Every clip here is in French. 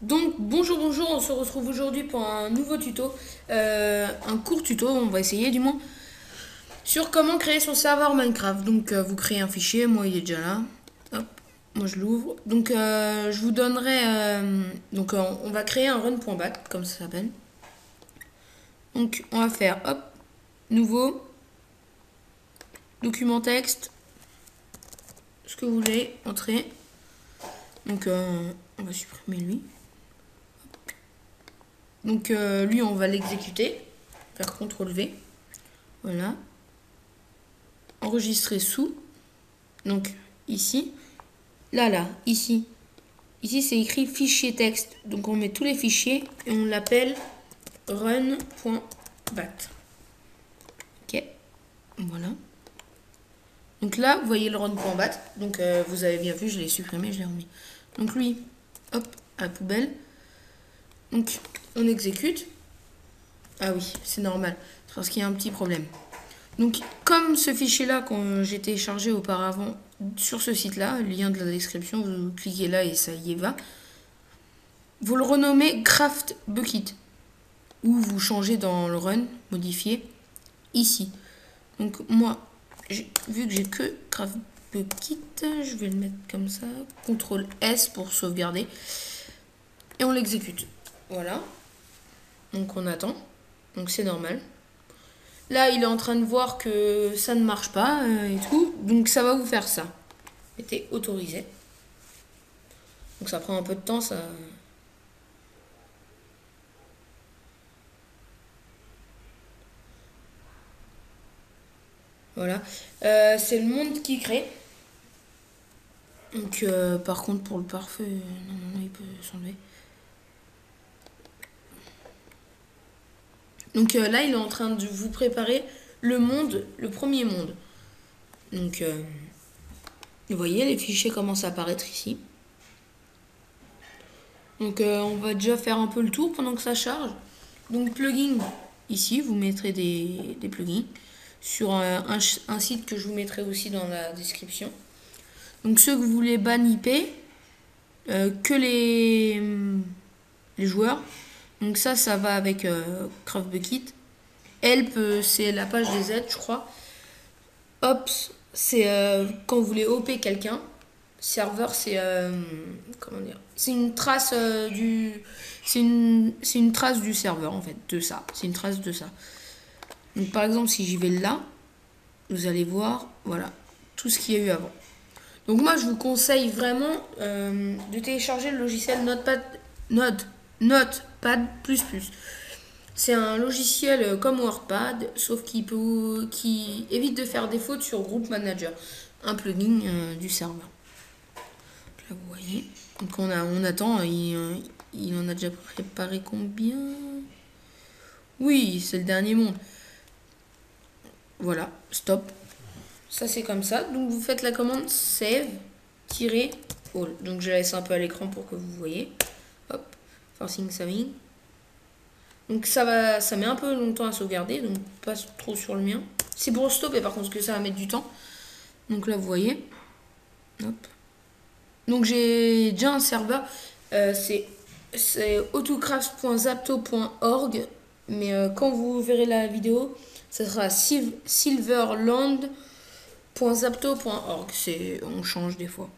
Donc bonjour, on se retrouve aujourd'hui pour un nouveau tuto, un court tuto, on va essayer du moins, sur comment créer son serveur Minecraft. Donc vous créez un fichier, moi il est déjà là, hop, moi je l'ouvre. Donc je vous donnerai, on va créer un run.bat, comme ça s'appelle. Donc on va faire, hop, nouveau, document texte, ce que vous voulez, entrer. Donc on va supprimer lui. Donc lui on va l'exécuter, faire CTRL V, voilà, enregistrer sous, donc ici, ici c'est écrit fichier texte, donc on met tous les fichiers et on l'appelle run.bat. Ok, voilà. Donc là vous voyez le run.bat, donc vous avez bien vu, je l'ai supprimé, je l'ai remis. Donc lui, hop, à la poubelle. Donc on exécute. Ah oui, c'est normal, c'est parce qu'il y a un petit problème. Donc, comme ce fichier-là que j'ai téléchargé auparavant sur ce site-là, lien de la description, vous cliquez là et ça y va. Vous le renommez Craft Bucket ou vous changez dans le run, modifier, ici. Donc moi, vu que j'ai que Craft Bucket, je vais le mettre comme ça, CTRL S pour sauvegarder et on l'exécute. Voilà. Donc on attend. Donc c'est normal. Là, il est en train de voir que ça ne marche pas et tout. Donc, ça va vous faire ça. Mettez autorisé. Donc, ça prend un peu de temps, ça. Voilà. C'est le monde qui crée. Donc, par contre, pour le parfait, non, il peut s'enlever. Donc, là, il est en train de vous préparer le monde, le premier monde. Donc, vous voyez, les fichiers commencent à apparaître ici. Donc on va déjà faire un peu le tour pendant que ça charge. Donc plugin, ici vous mettrez des plugins sur un site que je vous mettrai aussi dans la description. Donc ceux que vous voulez ban IP, que les joueurs. Donc ça va avec Craft Bucket. Help, c'est la page des aides, je crois. Ops, c'est quand vous voulez OP quelqu'un. Serveur, c'est comment dire, c'est une trace c'est une trace du serveur en fait, de ça. C'est une trace de ça. Donc par exemple, si j'y vais là, vous allez voir, voilà, tout ce qu'il y a eu avant. Donc moi, je vous conseille vraiment de télécharger le logiciel Notepad++. C'est un logiciel comme WordPad, sauf qui évite de faire des fautes sur Group Manager, un plugin du serveur. Là, vous voyez. Donc on attend, il en a déjà préparé combien? Oui, c'est le dernier monde. Voilà, stop. Ça c'est comme ça. Donc vous faites la commande save-all. Donc je laisse un peu à l'écran pour que vous voyez. Hop, forcing saving. Donc ça met un peu longtemps à sauvegarder, donc pas trop sur le mien. C'est pour stopper par contre que ça va mettre du temps. Donc là vous voyez. Hop. Donc j'ai déjà un serveur, c'est autocraft.zapto.org, mais quand vous verrez la vidéo, ça sera silverland.zapto.org. On change des fois.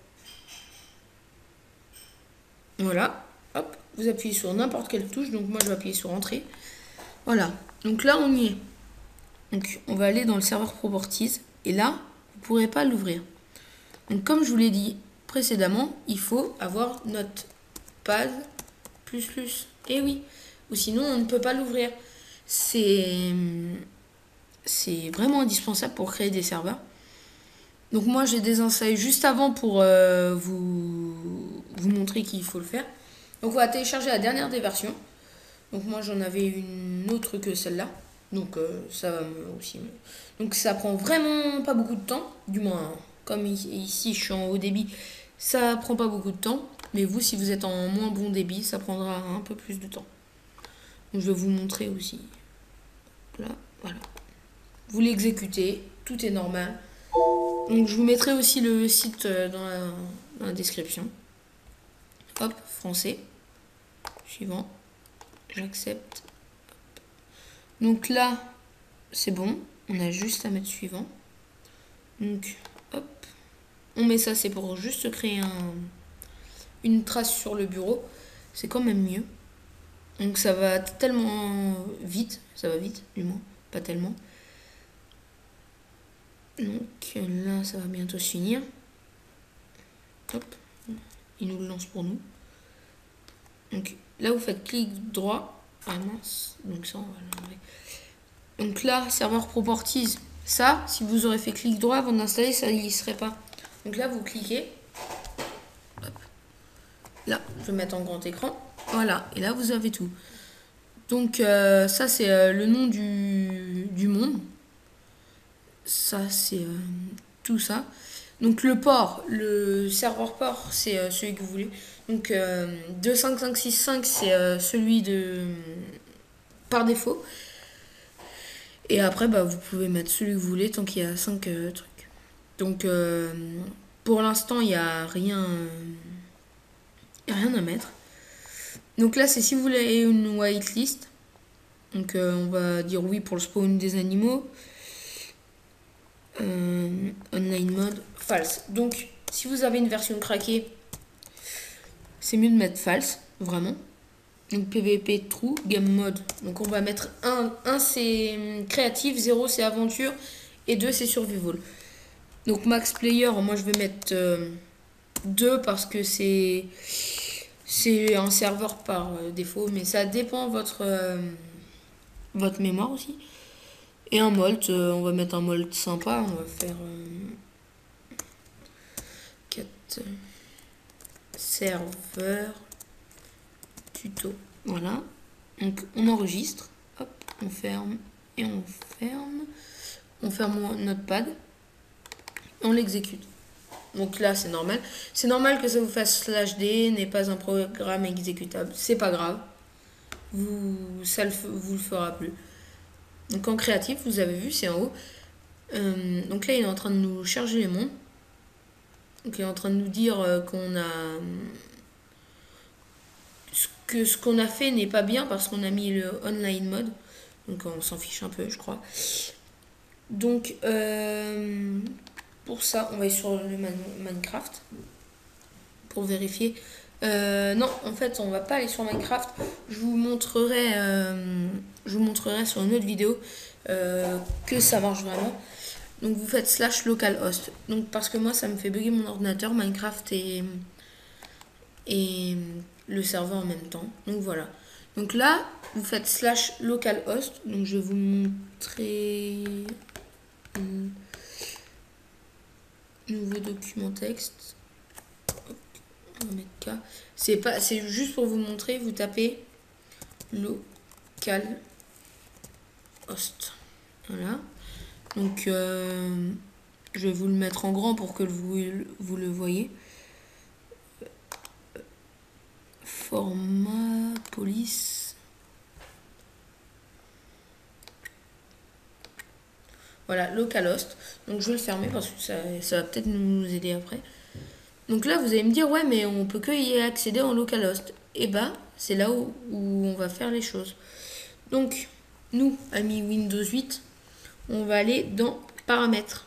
Voilà, hop, vous appuyez sur n'importe quelle touche, donc moi je vais appuyer sur entrée. Voilà, donc là on y est. Donc on va aller dans le serveur Properties, et là, vous ne pourrez pas l'ouvrir. Donc comme je vous l'ai dit précédemment, il faut avoir Notepad++. Et oui, ou sinon on ne peut pas l'ouvrir. C'est vraiment indispensable pour créer des serveurs. Donc moi j'ai désinstallé juste avant pour vous montrer qu'il faut le faire. Donc on va télécharger la dernière des versions. Donc moi j'en avais une autre que celle-là. Donc ça va aussi. Donc ça prend vraiment pas beaucoup de temps, du moins comme ici je suis en haut débit, ça prend pas beaucoup de temps. Mais vous, si vous êtes en moins bon débit, ça prendra un peu plus de temps. Donc je vais vous montrer aussi. Là, voilà. Vous l'exécutez, tout est normal. Donc je vous mettrai aussi le site dans la description. Hop, français. suivant. J'accepte. Donc là, c'est bon. On a juste à mettre suivant. Donc, hop. On met ça, c'est pour juste créer une trace sur le bureau. C'est quand même mieux. Donc ça va tellement vite. Ça va vite, du moins. Pas tellement. Donc là, ça va bientôt se finir. Hop. Il nous le lance pour nous. Donc là, vous faites clic droit. Ah mince. Donc ça, on va l'enlever. Donc là, serveur properties. Ça, si vous aurez fait clic droit avant d'installer, ça n'y serait pas. Donc là, vous cliquez. Hop. Là, je vais mettre en grand écran. Voilà. Et là, vous avez tout. Donc ça, c'est le nom du monde. Ça, c'est tout ça. Donc le port, le serveur port, c'est celui que vous voulez. Donc 25565, c'est celui de par défaut. Et après, bah, vous pouvez mettre celui que vous voulez tant qu'il y a 5 trucs. Donc pour l'instant, il n'y a rien à mettre. Donc là, c'est si vous voulez une whitelist. Donc on va dire oui pour le spawn des animaux. Online mode, false. Donc si vous avez une version craquée, c'est mieux de mettre false, vraiment. Donc PVP true, game mode. Donc on va mettre 1 c'est créatif, 0 c'est aventure et 2 c'est survival. Donc max player, moi je vais mettre 2 parce que c'est un serveur par défaut, mais ça dépend votre mémoire aussi. Et un molt, on va mettre un molt sympa, on va faire 4 serveurs tuto. Voilà. Donc on enregistre, hop, on ferme et on ferme. On ferme notre pad et on l'exécute. Donc là c'est normal. C'est normal que ça vous fasse /d n'est pas un programme exécutable. C'est pas grave. Vous le fera plus. Donc en créatif, vous avez vu, c'est en haut. Donc là, il est en train de nous charger les mondes. Donc il est en train de nous dire qu'on a... ce qu'on a fait n'est pas bien parce qu'on a mis le online mode. Donc on s'en fiche un peu, je crois. Donc pour ça, on va aller sur le Minecraft pour vérifier. Non, en fait, on va pas aller sur Minecraft. Je vous montrerai sur une autre vidéo que ça marche vraiment. Donc vous faites /localhost. Donc parce que moi, ça me fait bugger mon ordinateur, Minecraft et le serveur en même temps. Donc voilà. Donc là, vous faites /localhost. Donc je vais vous montrer nouveau document texte. On va mettre K. C'est juste pour vous montrer, vous tapez localhost. Voilà. Donc je vais vous le mettre en grand pour que vous le voyez. Format police. Voilà, localhost. Donc je vais le fermer parce que ça va peut-être nous aider après. Donc là, vous allez me dire, ouais, mais on peut que y accéder en localhost. Et bah, c'est là où on va faire les choses. Donc, nous, amis Windows 8, on va aller dans paramètres.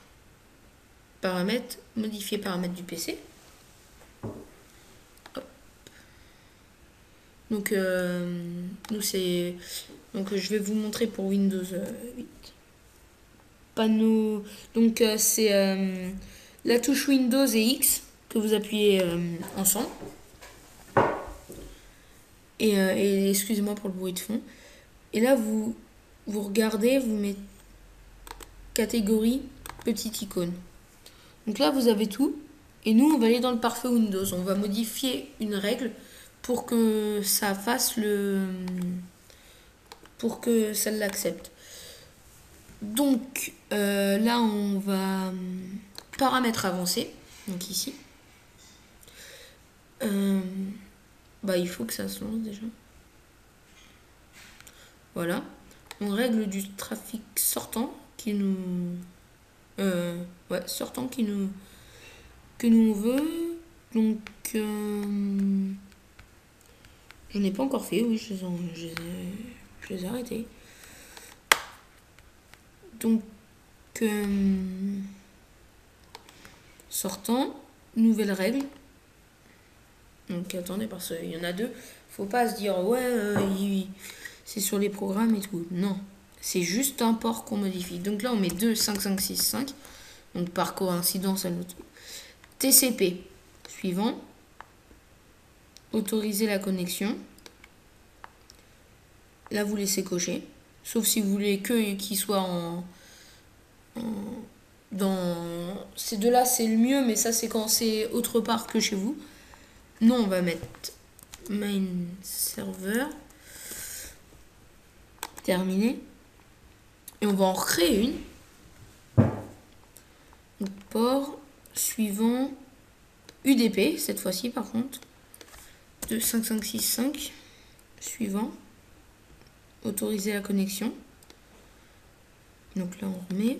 Paramètres, modifier paramètres du PC. Hop. Donc, nous, c'est... Donc, je vais vous montrer pour Windows 8. Panneau... Donc, c'est la touche Windows et X que vous appuyez ensemble. Et excusez-moi pour le bruit de fond. Et là, vous regardez, vous mettez catégorie, petite icône. Donc là, vous avez tout. Et nous, on va aller dans le parfait Windows. On va modifier une règle pour que ça fasse pour que ça l'accepte. Donc là, on va paramètres avancés. Donc ici. Bah, il faut que ça se lance déjà. Voilà. On règle du trafic sortant qui nous... sortant que nous on veut. Donc, Je n'ai pas encore fait, oui, je les ai arrêtés. Donc, sortant, nouvelle règle. Donc, attendez, parce qu'il y en a deux. Faut pas se dire, ouais, c'est sur les programmes et tout. Non, c'est juste un port qu'on modifie. Donc là, on met 2, 5, 5, 6, 5. Donc, par coïncidence, TCP. Suivant. Autoriser la connexion. Là, vous laissez cocher. Sauf si vous voulez qu'il soit dans ces deux-là, c'est le mieux, mais ça, c'est quand c'est autre part que chez vous. Non, on va mettre main server. Terminé. Et on va en recréer une. Donc, port suivant UDP, cette fois-ci, par contre. 2, 5, 5, 6, 5. Suivant. Autoriser la connexion. Donc là, on remet.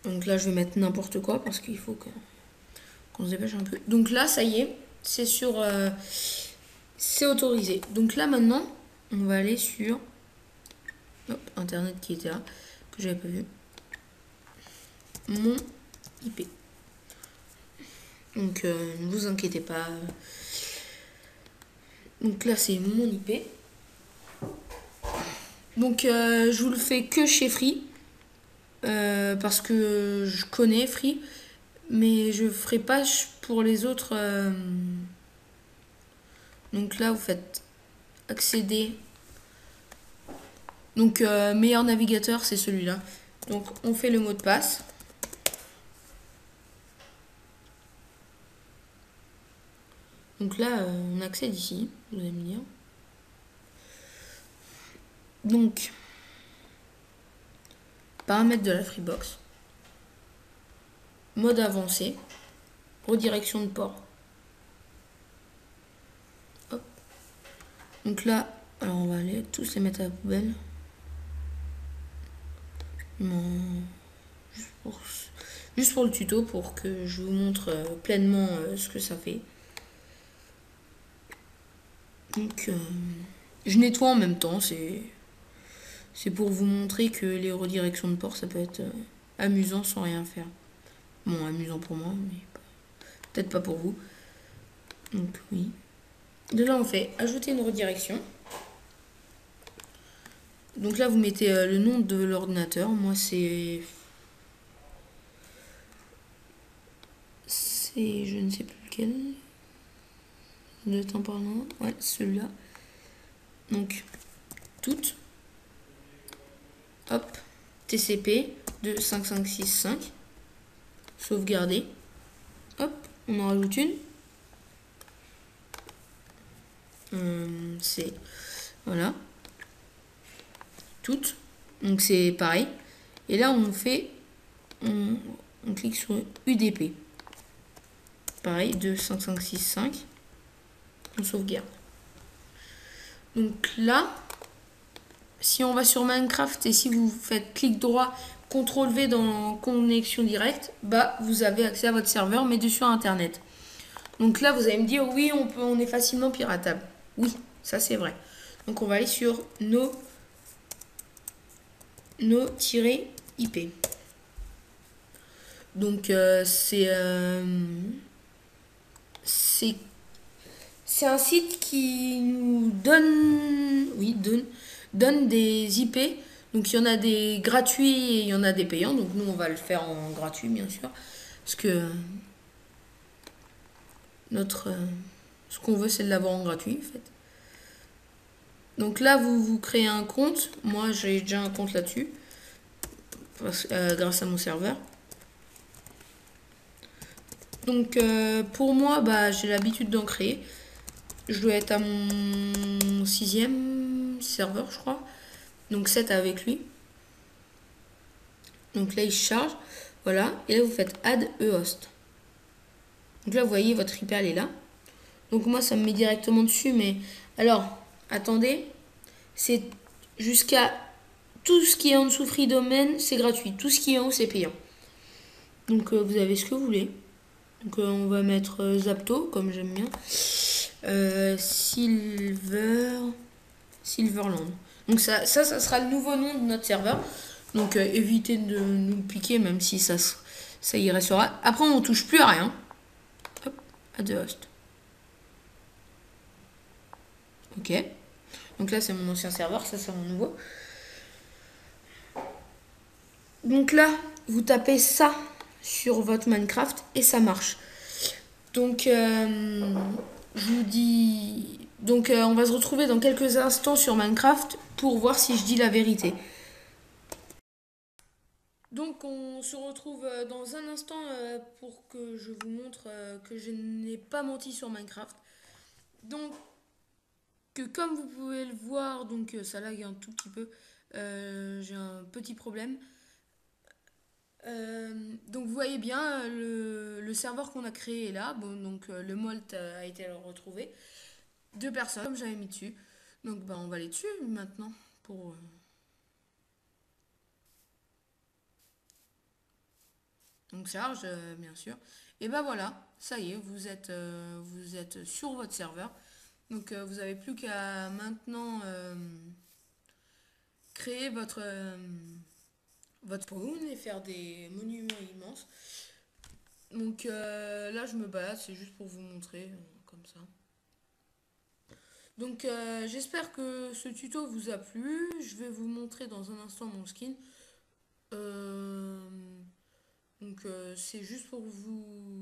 Donc là, je vais mettre n'importe quoi parce qu'il faut qu'on se dépêche un peu. Donc là, ça y est, c'est sur... c'est autorisé. Donc là, maintenant, on va aller sur... Hop, Internet qui était là, que j'avais pas vu. Mon IP. Donc, ne vous inquiétez pas. Donc là, c'est mon IP. Donc, je vous le fais que chez Free. Parce que je connais Free. Mais je ne ferai pas pour les autres. Donc là, vous faites accéder. Donc, meilleur navigateur, c'est celui-là. Donc, on fait le mot de passe. Donc là, on accède ici, vous allez me dire. Donc, paramètres de la Freebox. Mode avancé. Redirection de port. Hop. Donc là, alors on va aller tous les mettre à la poubelle. Juste pour le tuto, pour que je vous montre pleinement ce que ça fait. Donc, je nettoie en même temps. C'est pour vous montrer que les redirections de port, ça peut être amusant sans rien faire. Bon, amusant pour moi, mais peut-être pas pour vous. Donc, oui. De là, on fait ajouter une redirection. Donc là, vous mettez le nom de l'ordinateur. Moi, c'est... je ne sais plus lequel. De temps par là. Ouais, celui-là. Donc, toutes. Hop. TCP 2, 5, 5, 6, 5. Sauvegarder. Hop, on en rajoute une. C'est... Voilà. Toutes. Donc c'est pareil. Et là, on fait... On clique sur UDP. Pareil, 2, 5, 5, 6, 5. On sauvegarde. Donc là, si on va sur Minecraft et si vous faites clic droit, CTRL-V dans connexion directe, bah vous avez accès à votre serveur, mais dessus Internet. Donc là, vous allez me dire, oui, on est facilement piratable. Oui, ça c'est vrai. Donc on va aller sur no-ip. Donc c'est un site qui nous donne des IP. Donc il y en a des gratuits et il y en a des payants. Donc nous on va le faire en gratuit bien sûr. Parce que ce qu'on veut c'est de l'avoir en gratuit en fait. Donc là vous créez un compte. Moi j'ai déjà un compte là-dessus. Grâce à mon serveur. Donc pour moi j'ai l'habitude d'en créer. Je dois être à mon 6e serveur je crois. Donc 7 avec lui. Donc là il charge. Voilà. Et là vous faites add e-host. Donc là vous voyez votre IP elle est là. Donc moi ça me met directement dessus. Mais alors attendez. C'est jusqu'à tout ce qui est en dessous Free Domain c'est gratuit. Tout ce qui est en haut c'est payant. Donc vous avez ce que vous voulez. Donc on va mettre Zapto, comme j'aime bien. Silverland. Donc ça sera le nouveau nom de notre serveur. Donc évitez de nous le piquer, même si ça y restera. Après, on touche plus à rien. Hop, à the host. Ok. Donc là, c'est mon ancien serveur, ça c'est mon nouveau. Donc là, vous tapez ça sur votre Minecraft et ça marche. Donc, je vous dis. Donc, on va se retrouver dans quelques instants sur Minecraft pour voir si je dis la vérité. Donc, on se retrouve dans un instant pour que je vous montre que je n'ai pas menti sur Minecraft. Donc, que comme vous pouvez le voir, donc ça lag un tout petit peu. J'ai un petit problème. Donc vous voyez bien le serveur qu'on a créé est là. Bon, donc le Molt a été retrouvé. 2 personnes, comme j'avais mis dessus. Donc bah, on va aller dessus maintenant. Pour, donc charge, bien sûr. Et ben voilà, ça y est, vous êtes sur votre serveur. Donc vous n'avez plus qu'à maintenant créer votre spawn et faire des monuments immenses. Donc là, je me balade, c'est juste pour vous montrer, comme ça. Donc j'espère que ce tuto vous a plu. Je vais vous montrer dans un instant mon skin. Donc c'est juste pour vous